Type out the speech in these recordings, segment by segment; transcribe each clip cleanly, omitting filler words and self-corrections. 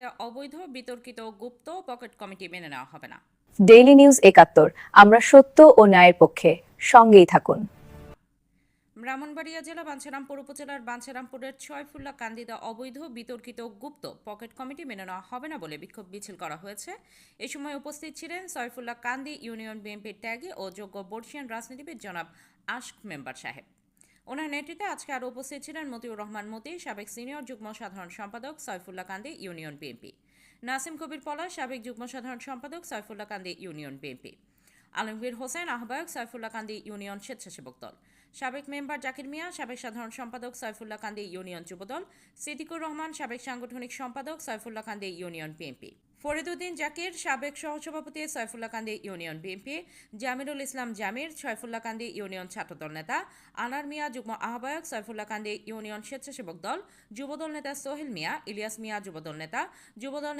অবৈধ বিতর্কিত গুপ্ত pocket committee মেনে নেওয়া হবে না। ডেইলি নিউজ ৭১, আমরা সত্য ও ন্যায়ের পক্ষে, সঙ্গেই থাকুন। ব্রাহ্মণবাড়িয়া জেলা বাঞ্ছারামপুর উপজেলার বাঞ্ছারামপুরের ছয়ফুল্লা কান্দিতে অবৈধ বিতর্কিত গুপ্ত পকেট কমিটি মেনে নেওয়া হবে না বলে বিক্ষোভ মিছিল করা হয়েছে। এ সময় উপস্থিত ছিলেন ছয়ফুল্লা কান্দি ইউনিয়ন বিএনপির ত্যাগী ও যোগ্য বর্ষিয়ান রাজনীতিবিদ জনাব আশক মেম্বার সাহেব। ওনার নেতৃত্বে আজকে আরও উপস্থিত ছিলেন মতিউর রহমান মতি, সাবেক সিনিয়র যুগ্ম সাধারণ সম্পাদক ছয়ফুল্লা কান্দি ইউনিয়ন বিএনপি, নাসিম কবির পলাশ, সাবেক যুগ্ম সাধারণ সম্পাদক ছয়ফুল্লা কান্দি ইউনিয়ন বিএনপি, আলমগীর হোসেন, আহ্বায়ক ছয়ফুল্লা কান্দি ইউনিয়ন স্বেচ্ছাসেবক দল, সাবেক মেম্বার জাকির মিয়া, সাবেক সাধারণ সম্পাদক ছয়ফুল্লা কান্দি ইউনিয়ন যুবদল, সিদ্দিকুর রহমান, সাবেক সাংগঠনিক সম্পাদক ছয়ফুল্লা কান্দি ইউনিয়ন বিএনপি, ফরিদউদ্দিন জাকির, সাবেক সহসভাপতি ছয়ফুল্লা কান্দি ইউনিয়ন বিএনপি, জামিরুল ইসলাম জামির, ছয়ফুল্লা কান্দি ইউনিয়ন ছাত্রদল নেতা, আনার মিয়া, যুগ্ম আহ্বায়ক ছয়ফুল্লা কান্দি ইউনিয়ন স্বেচ্ছাসেবক দল, যুবদল নেতা সোহেল মিয়া, ইলিয়াস মিয়া যুবদল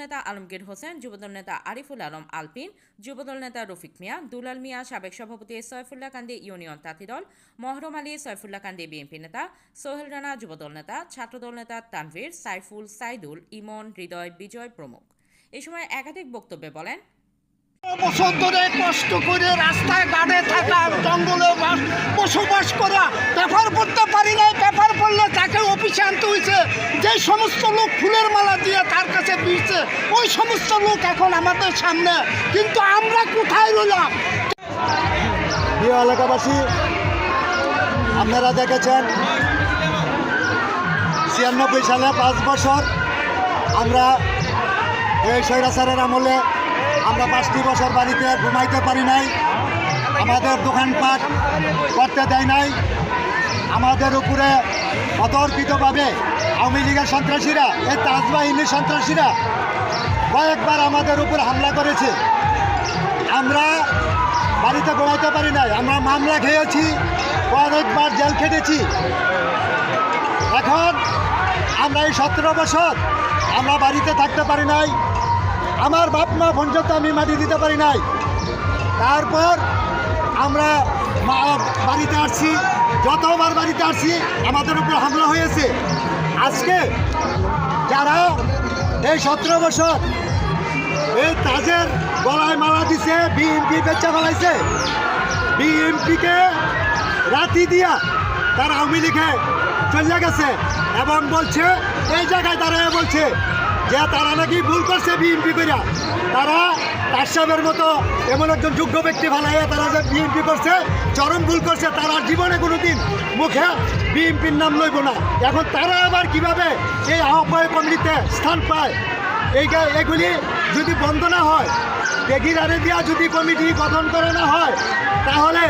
নেতা আলমগীর হোসেন, যুবদল নেতা আরিফুল আলম আলপিন, যুবদল নেতা রফিক মিয়া, দুলাল মিয়া, সাবেক সভাপতি ছয়ফুল্লা কান্দি ইউনিয়ন তাঁতিদল, মহরম আলী ছয়ফুল্লা কান্দি বিএনপি নেতা, সোহেল রানা যুবদল নেতা, ছাত্রদল নেতা তানভীর, সাইফুল, সাইদুল, ইমন, হৃদয়, বিজয় প্রমুখ। এই সময় একাধিক বক্তব্যে বলেন, বছর ধরে কষ্ট করে রাস্তায় গাড়ে থাকা, জঙ্গলে বসবাস করা, পেপার পড়তে পারি নাই, পেপার পড়লে তাকে অফিসে আনতে হয়েছে। যে সমস্ত লোক ফুলের মালা দিয়ে তার কাছে দিয়েছে, ওই সমস্ত লোক এখন আমাদের সামনে, কিন্তু আমরা কোথায় রইলাম? প্রিয় এলাকাবাসী, আপনারা দেখেছেন ৯৬ সালে ৫ বছর আমরা এই স্বৈরাচারের আমলে আমরা ৫টি বছর বাড়িতে ঘুমাইতে পারি নাই, আমাদের দোকানপাট করতে দেয় নাই, আমাদের উপরে অতর্কিতভাবে আওয়ামী লীগের সন্ত্রাসীরা, এই তাজ বাহিনীর সন্ত্রাসীরা কয়েকবার আমাদের উপর হামলা করেছে। আমরা বাড়িতে ঘুমাইতে পারি নাই, আমরা মামলা খেয়েছি, অনেকবার জেল খেটেছি। এখন আমরা এই ১৭ বছর আমরা বাড়িতে থাকতে পারি নাই, আমার বাপ মা পর্যন্ত আমি মাটি দিতে পারি নাই। তারপর আমরা বাড়িতে আসছি, যতবার বাড়িতে আসছি আমাদের উপর হামলা হয়েছে। আজকে যারা এই ১৭ বছর এই তাজের গলায় মালা দিছে, বিএনপি বেচা ফেলাইছে, বিএনপিকে রাতি দিয়া তারা আওয়ামী লীগে চলে গেছে এবং বলছে, এই জায়গায় দাঁড়িয়ে বলছে যে তারা নাকি ভুল করছে বিএনপি করিয়া। তারা তার সাহেবের মতো এমন একজন যোগ্য ব্যক্তি ভালাইয়া তারা যে বিএনপি করছে, চরম ভুল করছে, তারা জীবনে কোনোদিন মুখে বিএনপির নাম লইব না। এখন তারা আবার কিভাবে এই আহ্বায়ক কমিটিতে স্থান পায়? এগুলি যদি বন্ধ না হয়, টেগিরারে দিয়া যদি কমিটি গঠন করা না হয়, তাহলে